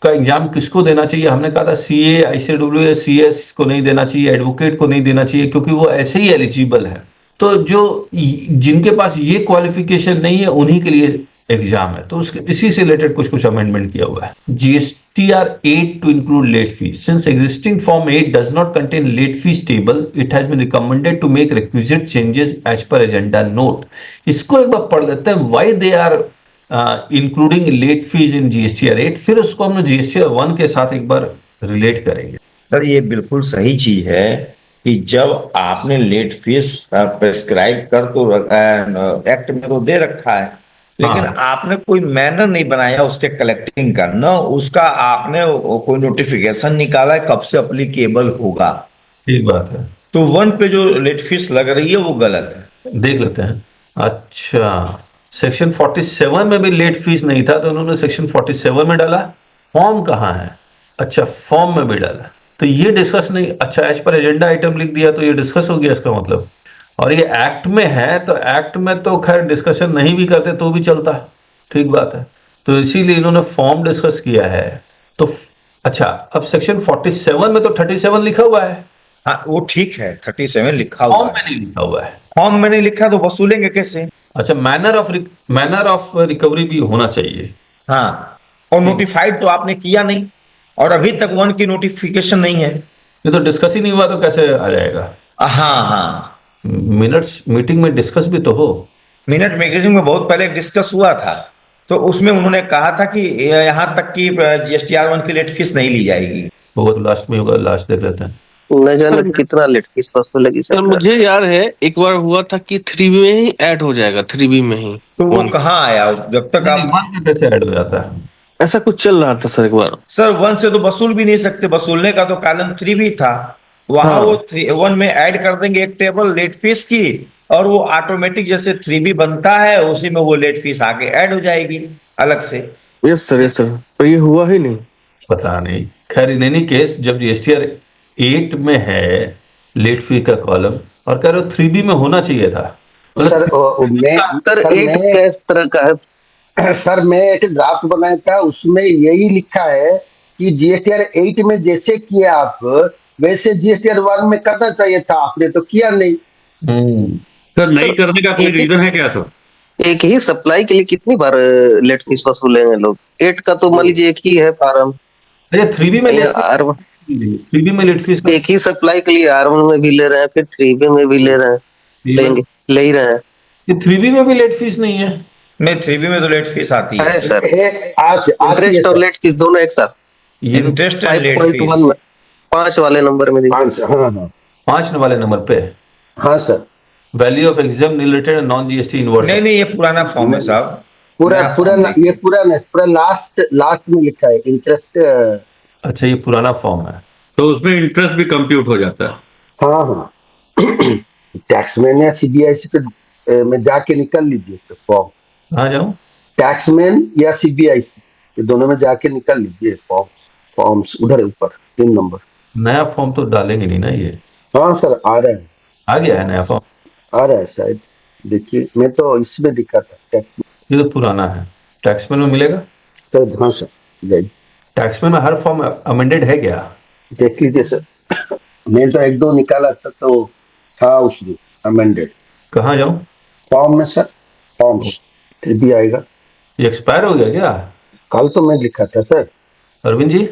का एग्जाम किसको देना चाहिए? हमने कहा था सीए, आईसीडब्ल्यू, सीएस को नहीं देना चाहिए, एडवोकेट को नहीं देना चाहिए, क्योंकि वो ऐसे ही एलिजिबल है। तो जो जिनके पास ये क्वालिफिकेशन नहीं है उन्हीं के लिए एग्जाम है। तो उसके इसी से रिलेटेड कुछ कुछ अमेंडमेंट किया हुआ है। GSTR 8 to include late fees. Since existing Form 8 does not contain late fees table, it has been recommended to make requisite changes as per agenda note. इसको एक बार पढ़ लेते हैं, why they are including late fees in GSTR 8, फिर उसको हम GSTR 1 के साथ एक बार रिलेट करेंगे। सर ये बिल्कुल सही चीज है कि जब आपने लेट फीस प्रेस्क्राइब कर तो एक्ट में तो दे रखा है, लेकिन हाँ। आपने कोई मैनर नहीं बनाया उसके कलेक्टिंग का, न उसका आपने कोई नोटिफिकेशन निकाला है कब से अप्लीकेबल होगा। ठीक बात है। तो 1 पे जो लेट फीस लग रही है वो गलत है। देख लेते हैं। अच्छा, सेक्शन 47 में भी लेट फीस नहीं था, तो उन्होंने सेक्शन 47 में डाला। फॉर्म कहाँ है? अच्छा, फॉर्म में भी डाला। तो ये डिस्कस नहीं, अच्छा एज पर एजेंडा आइटम लिख दिया तो ये डिस्कस हो गया इसका मतलब। और ये एक्ट में है, तो एक्ट में तो खैर डिस्कशन नहीं भी करते तो भी चलता। ठीक बात है। तो इसीलिए इन्होंने फॉर्म डिस्कस किया है। तो अच्छा, अब सेक्शन 47 में तो 37 लिखा हुआ है, हाँ वो ठीक है, 37 लिखा फॉर्म हुआ में है। नहीं लिखा हुआ है। फॉर्म में नहीं लिखा तो वसूलेंगे कैसे? अच्छा, मैनर ऑफ रिकवरी भी होना चाहिए। हाँ, और नोटिफाइड तो आपने किया नहीं, और अभी तक 1 की नोटिफिकेशन नहीं है। ये तो डिस्कस ही नहीं हुआ तो कैसे आ जाएगा? हाँ हाँ, मिनट्स मीटिंग में डिस्कस भी तो हो। मिनट मेकिंग में बहुत पहले डिस्कस हुआ था, तो उसमें उन्होंने कहा था कि यहाँ तक कि GSTR 1 की लेट फीस नहीं ली जाएगी। वो तो लास्ट में होगा, लास्ट देख लेते हैं। न जाने सर, कितना लेट फीस वसूल लगी सर सर। मुझे याद है एक बार हुआ था कि 3B में ही ऐड हो जाएगा, 3B में ही। तो वो कहाँ आया जब तक आप? वन में कैसे ऐड हो जाता है? ऐसा कुछ चल रहा था सर एक बार। सर 1 से तो वसूल भी नहीं सकते, वसूलने का तो कॉलम 3 भी था, वहां हाँ। वो 1 में ऐड कर देंगे एक टेबल लेट फीस की, और वो ऑटोमेटिक जैसे 3B बनता है उसी में वो लेट फीस आके ऐड हो जाएगी अलग से। यस सर, पर ये हुआ ही नहीं। पता नहीं, खैर इन एनी केस जब GSTR 8 में है लेट फी का कॉलम और कह रहे हो 3B में होना चाहिए था। सर मैं इस तरह का है। सर मैं एक ड्राफ्ट बनाया था, उसमें यही लिखा है कि GSTR 8 में जैसे किया आप वैसे GSTR 1 में करना चाहिए था, आपने तो किया नहीं। सर नहीं करने का कोई रीजन है क्या सर? एक ही सप्लाई के लिए कितनी बार लेट फीस वसूलेंगे लोग? 8 का तो मान लीजिए एक ही है फॉर्म। अच्छा, 3B में लेट R1 3B में लेट फीस एक ही सप्लाई के लिए R1 में भी ले रहे हैं, फिर 3B में भी ले रहे हैं, लेंगे ले ही रहे हैं। ये 3B में भी लेट फीस नहीं है? नहीं, 3B में तो लेट फीस आती है। है सर, आज इंटरेस्ट और लेट फीस दोनों एक साथ। ये इंटरेस्ट एंड लेट 5.1 फीस। में 5 वाले नंबर में देखिए। 5, हाँ 5 वाले नंबर पे हाँ sir, value of exam related non GST inverse. नहीं नहीं, ये पुराना फॉर्म है साहब। पूरा नया पूरा form ये पूरा लास्ट में लिखा है इंटरेस्ट। अच्छा, ये पुराना फॉर्म है। तो उसमें इंटरेस्ट भी कंप्यूट हो जाता है। हाँ हाँ टैक्समैन या CBIC में जाके निकल लीजिए सर फॉर्म। कहाँ जाऊँ? टैक्समैन या CBIC ये दोनों में जाके निकल लीजिए फॉर्म्स उधर ऊपर 3 नंबर। नया फॉर्म तो डालेंगे नहीं ना ये? हाँ सर आ रहा है, आ गया है नया फॉर्म? आ रहा है शायद, देखिए मैं तो इसमें दिखा था टैक्समैन। ये तो पुराना है। टैक्समैन में मिलेगा? सर हाँ सर जाइए टैक्समैन में हर फॉर्म अमेंडेड है क्या? देख लीजिए सर। मैं तो 1-2 निकाला था तो था उसमें अमेंडेड। कहाँ जाऊँ? फॉर्म में सर, फॉर्म्स फिर भी आएगा। ये एक्सपायर हो गया क्या? कल तो मैं लिखा था सर। अरविंद जी,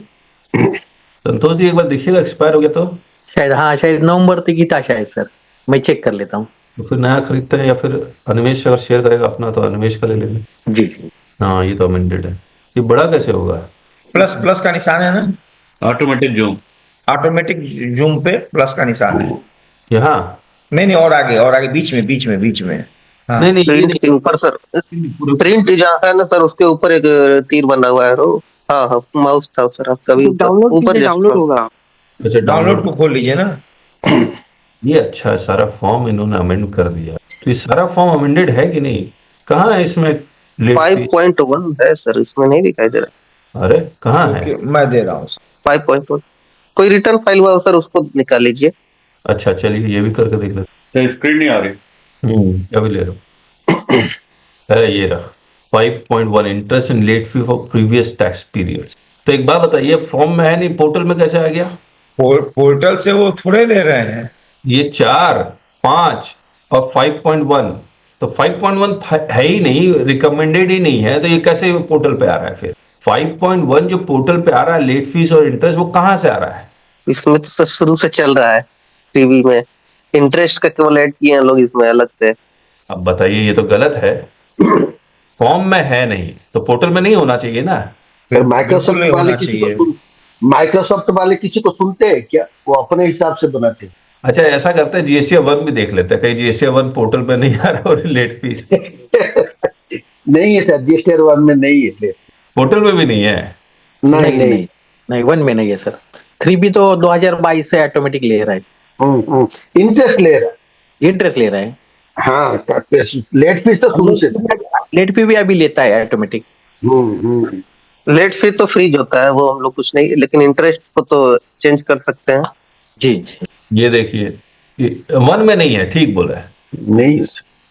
संतोष जी, एक बार देखिएगा एक्सपायर हो गया तो। शायद हाँ, शायद नवंबर तक ही था शायद सर, मैं चेक कर लेता हूँ। तो फिर नया खरीदते हैं या फिर अनिमेश अगर शेयर करेगा अपना तो अनिमेश का ले लेंगे। जी जी हाँ, ये तो अमेंडेड है। ये बड़ा कैसे होगा? प्लस प्लस का निशान है ना, ऑटोमेटिक जूम। ऑटोमेटिक जूम पे प्लस का निशान है। यहाँ नहीं, और आगे बीच में। हाँ। नहीं प्रिंट के ऊपर सर, प्रिंट जहाँ है ना सर उसके ऊपर एक तीर बना हुआ है। हाँ हाँ, माउस था सर आपका भी ऊपर डाउनलोड होगा। अच्छा, डाउनलोड को खोल लीजिए ना। ये अच्छा है, सारा फॉर्म इन्होंने अमेंड कर दिया। तो ये सारा फॉर्म अमेंडेड है कि नहीं? कहाँ है इसमें लेट फी? 5.1 है सर, इसमें नहीं दिखाई दे रहा। अरे कहाँ है? मैं दे रहा हूँ। 5.1 कोई रिटर्न फाइल हुआ सर, उसको निकाल लीजिए। अच्छा चलिए, ये भी करके देख लेते। स्क्रीन नहीं आ रही। अभी ले रहा हूँ। ये रहा 5.1 interest in late fee for previous tax periods. तो एक बात बताइए, फॉर्म में है नहीं, पोर्टल में कैसे आ गया? पोर्टल से वो थोड़े ले रहे हैं। ये 4, 5 और 5.1, तो 5.1 है ही नहीं, रिकमेंडेड ही नहीं है, तो ये कैसे पोर्टल पे आ रहा है फिर? 5.1 जो पोर्टल पे आ रहा है, लेट फीस और इंटरेस्ट, वो कहाँ से आ रहा है? इसमें तो सर शुरू से चल रहा है, टीवी में इंटरेस्ट का केवल ऐड किए हैं लोग इसमें अलग से। अब बताइए, ये तो गलत है। फॉर्म में है नहीं तो पोर्टल में नहीं होना चाहिए ना। फिर बिल्कुल माइक्रोसॉफ्ट नहीं वाले होना चाहिए। माइक्रोसॉफ्ट वाले किसी को सुनते हैं क्या? वो अपने हिसाब से बनाते हैं। अच्छा, ऐसा करते हैं, जीएसटी 1 भी देख लेते हैं, कहीं जीएसटी 1 पोर्टल पे नहीं आ रहा और लेट फीस नहीं है सर, जीएसटीआर 1 में नहीं है। पोर्टल में भी नहीं है। नहीं नहीं। नहीं 1 में नहीं है सर। 3B तो 2022 से ऑटोमेटिक ले रहा है, इंटरेस्ट ले रहा है। इंटरेस्ट ले रहा है। हाँ, लेट फीस तो शुरू से। लेट फी भी अभी लेता है ऑटोमेटिक। लेट फी तो फ्रीज होता है, वो हम लोग कुछ नहीं, लेकिन इंटरेस्ट को तो चेंज कर सकते हैं। जी जी। ये देखिए, 1 में नहीं है, ठीक बोला है, नहीं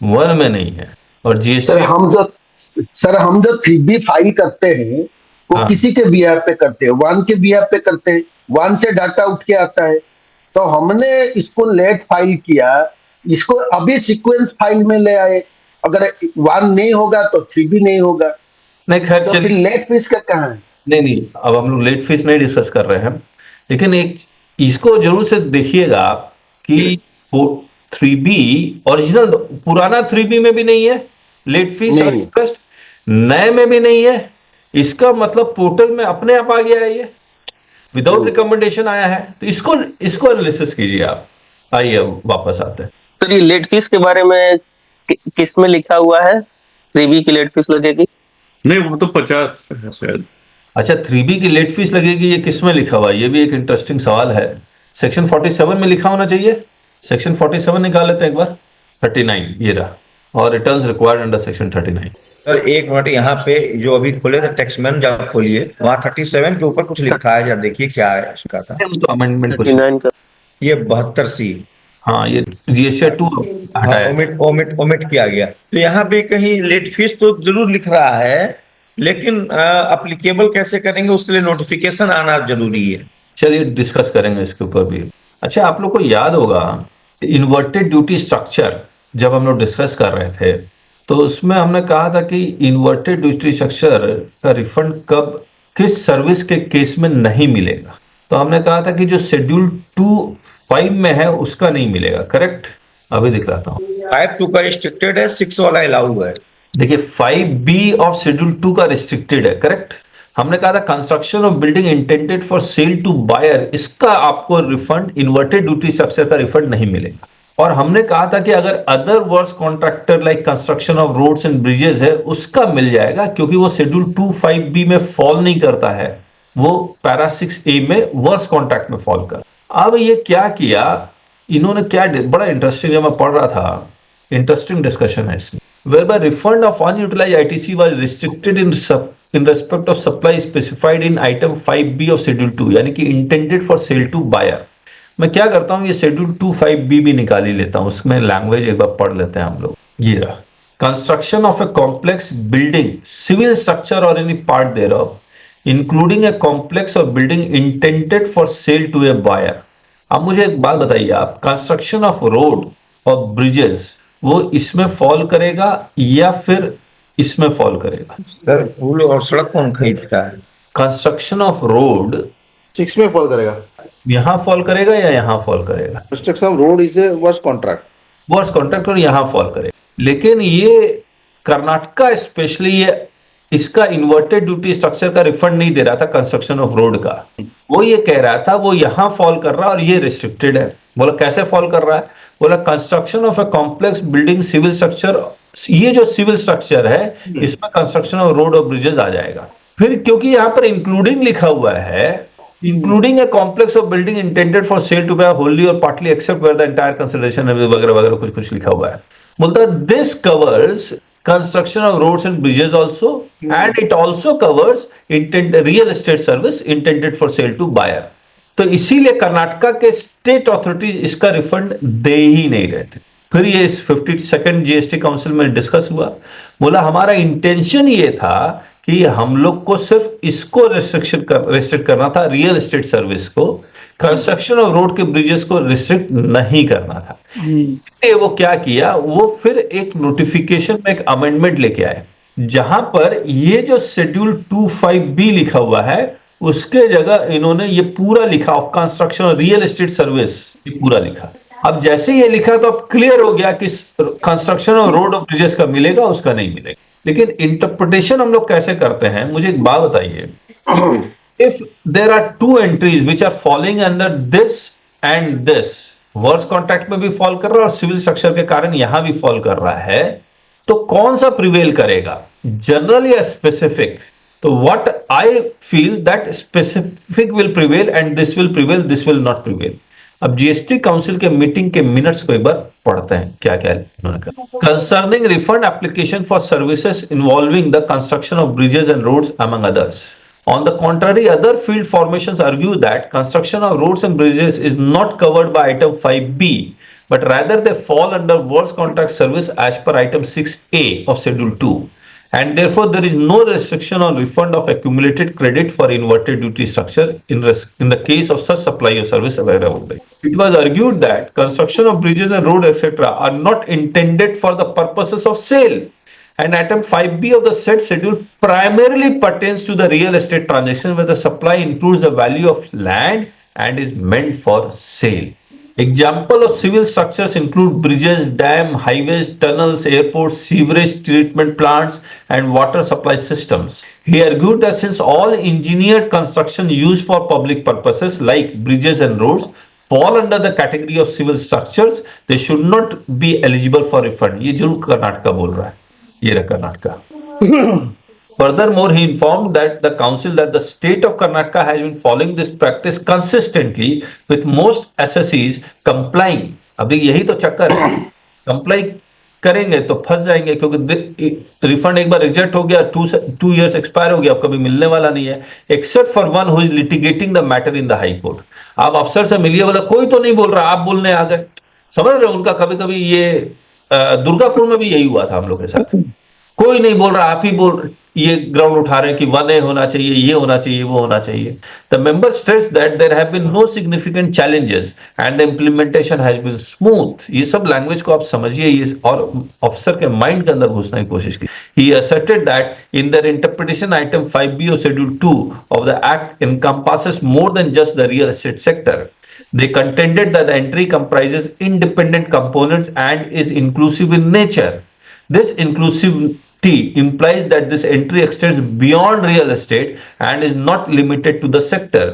1 में नहीं है। और सर, जीएसटी हम जब 3B फाइल करते हैं वो हाँ। किसी के बिहार पे करते हैं, 1 के बिहार पे करते हैं, 1 से डाटा उठ के आता है। तो हमने इसको लेट फाइल किया, इसको अभी सीक्वेंस फाइल में ले आए। अगर 1 नहीं होगा तो 3B नहीं होगा, नहीं, खैर तो फिर चलिए, लेट फीस का कहाँ है? नहीं, अब हम लोग लेट फीस नहीं डिस्कस कर रहे हैं, लेकिन एक इसको जरूर से देखिएगा आप कि 3B ओरिजिनल पुराना 3B में भी नहीं है लेट फीस और नहीं। इंटरेस्ट, नए में भी नहीं है। इसका मतलब पोर्टल में अपने आप आ गया है, ये विदाउट रिकमेंडेशन आया है। तो इसको एनालिसिस कीजिए आप। आइए अब वापस आते हैं। तो ये लेट फीस के बारे में किस में लिखा हुआ है? 3B की लेट फीस लगेगी? नहीं, वो तो 50 है शायद। अच्छा, 3B की लेट फीस लगेगी, ये किस में लिखा हुआ है? ये भी एक इंटरेस्टिंग सवाल है। सेक्शन 47 में लिखा होना चाहिए। सेक्शन 47 निकाल लेते हैं एक बार। 39 ये रहा, और returns required under section 39। Sir एक मिनट, यहाँ पे जो अभी खोले थे टेक्समैन, जब खोलिए वहाँ 37 के ऊपर कुछ लिखा है, जरा देखिए क्या है उसका था। तो अमेंडमेंट कुछ, 39 का ये 72C, हाँ, ये जीएसटी 2 हटाया। ओमिट किया गया। तो यहाँ पे कहीं लेट फीस तो जरूर लिख रहा है, लेकिन अप्लीकेबल कैसे करेंगे उसके लिए नोटिफिकेशन आना जरूरी है। चलिए डिस्कस करेंगे इसके ऊपर भी। अच्छा, आप लोग को याद होगा इन्वर्टेड ड्यूटी स्ट्रक्चर जब हम लोग डिस्कस कर रहे थे, तो उसमें हमने कहा था कि इन्वर्टेड ड्यूटी स्ट्रक्चर का रिफंड कब किस सर्विस के केस में नहीं मिलेगा। तो हमने कहा था कि जो शेड्यूल 2(5) में है उसका नहीं मिलेगा, करेक्ट? अभी दिखलाता हूँ। 5(2) का रिस्ट्रिक्टेड है, 6 वाला अलाउ है। देखिए, 5B ऑफ शेड्यूल 2 का रिस्ट्रिक्टेड है, करेक्ट? हमने कहा था construction of building intended for sale to buyer, इसका आपको रिफंड, इन्वर्टेड ड्यूटी स्ट्रक्चर का रिफंड नहीं मिलेगा। और हमने कहा था कि अगर other works contractor like construction of roads and bridges है, उसका मिल जाएगा, क्योंकि वो शेड्यूल 2(5)B में फॉल नहीं करता है, वो पैरा 6A में वर्क्स कॉन्ट्रैक्ट में फॉल कर। अब ये क्या किया इन्होंने, क्या बड़ा इंटरेस्टिंग, जब मैं पढ़ रहा था, इंटरेस्टिंग डिस्कशन है इसमें। whereby refund of unutilized ITC was restricted in respect of supply specified in item 5B of schedule 2, यानी कि intended for sale to buyer। मैं क्या करता हूं, ये शेड्यूल 2(5)B भी निकाल ही लेता हूं, उसमें लैंग्वेज एक बार पढ़ लेते हैं हम लोग। ये रहा, construction of a complex building, civil structure और any part thereof including a complex और building intended for sale to a buyer. अब मुझे एक बात बताइए आप, कंस्ट्रक्शन ऑफ रोड और ब्रिजेस वो इसमें फॉल करेगा या फिर इसमें फॉल करेगा? सर पुल और सड़क कौन खरीदता है? कंस्ट्रक्शन ऑफ रोड 6 में फॉल करेगा। यहां फॉल करेगा या यहां फॉल करेगा? Construction of road is a works contract. Works contract, और यहां फॉल करेगा। लेकिन ये कर्नाटका स्पेशली ये इसका इन्वर्टेड ड्यूटी स्ट्रक्चर का रिफंड नहीं दे रहा था कंस्ट्रक्शन ऑफ रोड का, वो ये कह रहा था वो यहां फॉल कर रहा है और ये रिस्ट्रिक्टेड है। बोला कैसे फॉल कर रहा है? बोला construction of a complex building civil structure, ये जो सिविल स्ट्रक्चर है इसमें कंस्ट्रक्शन ऑफ रोड और ब्रिजेस आ जाएगा। फिर क्योंकि यहां पर इंक्लूडिंग लिखा हुआ है, including a complex of building intended for sale to buy wholly और partly except where the entire consideration वगैरह वगैरह कुछ लिखा हुआ है। बोलता है this covers construction of roads and bridges also, and it also covers real estate service intended for sale to buyer। तो इसीलिए कर्नाटका के स्टेट अथॉरिटीज इसका रिफंड दे ही नहीं रहे थे। फिर ये इस 52nd जीएसटी काउंसिल में डिस्कस हुआ, बोला हमारा इंटेंशन ये था कि हम लोग को सिर्फ इसको रिस्ट्रिक्ट करना था, रियल एस्टेट सर्विस को, कंस्ट्रक्शन ऑफ रोड के ब्रिजेस को रिस्ट्रिक्ट नहीं करना था। वो क्या किया, वो फिर एक नोटिफिकेशन में एक अमेंडमेंट लेके आए, जहां पर ये जो शेड्यूल 25B लिखा हुआ है उसके जगह इन्होंने ये पूरा लिखा, कंस्ट्रक्शन और रियल एस्टेट सर्विस, ये पूरा लिखा। अब जैसे ये लिखा तो अब क्लियर हो गया कि कंस्ट्रक्शन और रोड और ब्रिजेस का मिलेगा, उसका नहीं मिलेगा। लेकिन इंटरप्रिटेशन हम लोग कैसे करते हैं, मुझे एक बात बताइए। If there are two entries which are following under this and this, works contract में भी फॉल कर रहा है और सिविल स्ट्रक्चर के कारण यहां भी फॉल कर रहा है, तो कौन सा प्रिवेल करेगा, जनरल या स्पेसिफिक? तो what I feel that specific will prevail and this will prevail, this will not prevail. अब जीएसटी काउंसिल के मीटिंग के मिनट्स को एक बार पढ़ते हैं, क्या क्या उन्होंने कहा। Concerning refund application for services involving the construction of bridges and roads among others. On the contrary, other field formations argue that construction of roads and bridges is not covered by item 5B, but rather they fall under works contract service as per item 6A of schedule 2. And therefore there is no restriction on refund of accumulated credit for inverted duty structure in the case of such supply of service available. It was argued that construction of bridges and road etc. are not intended for the purposes of sale, and item 5B of the said schedule primarily pertains to the real estate transaction where the supply includes the value of land and is meant for sale. Example of civil structures include bridges, dam, highways, tunnels, airports, sewerage treatment plants, and water supply systems. He argued that since all engineered construction used for public purposes like bridges and roads fall under the category of civil structures, they should not be eligible for refund. ये जरूर कर्नाटका बोल रहा है, ये रहा Karnataka. Furthermore, he informed that the council that the state of Karnataka has been following this practice consistently with most assessees complying. अभी यही तो चक्कर है, comply करेंगे तो फंस जाएंगे, क्योंकि रिफंड एक बार रिजेक्ट हो गया, 2 years एक्सपायर हो गया, अब कभी मिलने वाला नहीं है, except for one who is litigating the matter in the high court. आप अफसर से मिलिए, बोला कोई तो नहीं बोल रहा, आप बोलने आ गए। समझ रहे हो उनका, कभी कभी ये दुर्गापुर में भी यही हुआ था हम लोग के साथ, कोई नहीं बोल रहा, आप ही बोल, ये ग्राउंड उठा रहे हैं कि 1A होना चाहिए, ये होना चाहिए, वो होना चाहिए। The member stress that there have been no significant challenges and the implementation has been smooth. ये सब लैंग्वेज को आप समझिए, ये और ऑफिसर के माइंड के अंदर घुसने की कोशिश की। ही asserted that in their interpretation item 5B of schedule 2 of the act encompasses more than just the real estate sector. They contended that the entry comprises independent components and is inclusive in nature. This inclusivity implies that this entry extends beyond real estate and is not limited to the sector.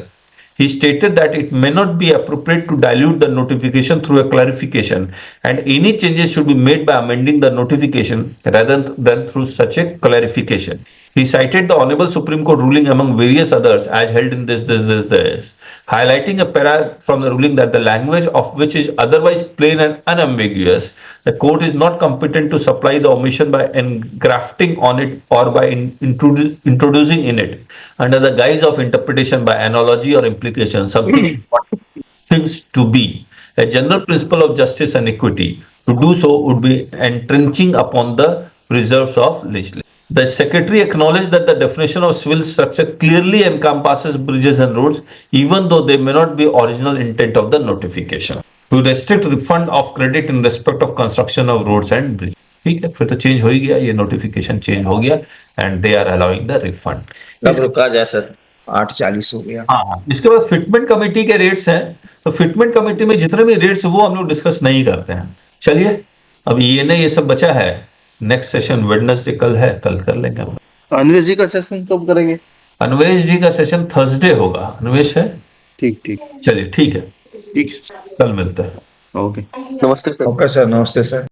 He stated that it may not be appropriate to dilute the notification through a clarification, and any changes should be made by amending the notification rather than through such a clarification. He cited the Honorable Supreme Court ruling among various others as held in this, highlighting a para from the ruling that the language of which is otherwise plain and unambiguous, the court is not competent to supply the omission by engrafting on it or by introducing in it under the guise of interpretation by analogy or implication something things to be a general principle of justice and equity. To do so would be entrenching upon the preserves of legislation. The secretary acknowledged that the definition of civil structure clearly encompasses bridges and roads, even though they may not be original intent of the notification. To restrict refund of credit in respect of construction of roads and bridges. ठीक है, फिर तो change हो ही गया, ये notification change हो गया and they are allowing the refund. कब रुका जाए सर? 8:40 हो गया। हाँ, इसके बाद फिटमेंट कमेटी के रेट्स हैं, तो फिटमेंट कमेटी में जितने भी रेट्स वो हम लोग डिस्कस नहीं करते हैं। चलिए, अब ये सब बचा है, नेक्स्ट सेशन वेडनेसडे कल है, कल कर लेंगे हम। अन्वेष जी का सेशन कब करेंगे? अन्वेष जी का सेशन थर्सडे होगा। अन्वेष है? ठीक। चलिए ठीक है, ठीक, कल मिलते हैं। ओके। नमस्ते सर। ओके सर, नमस्ते सर।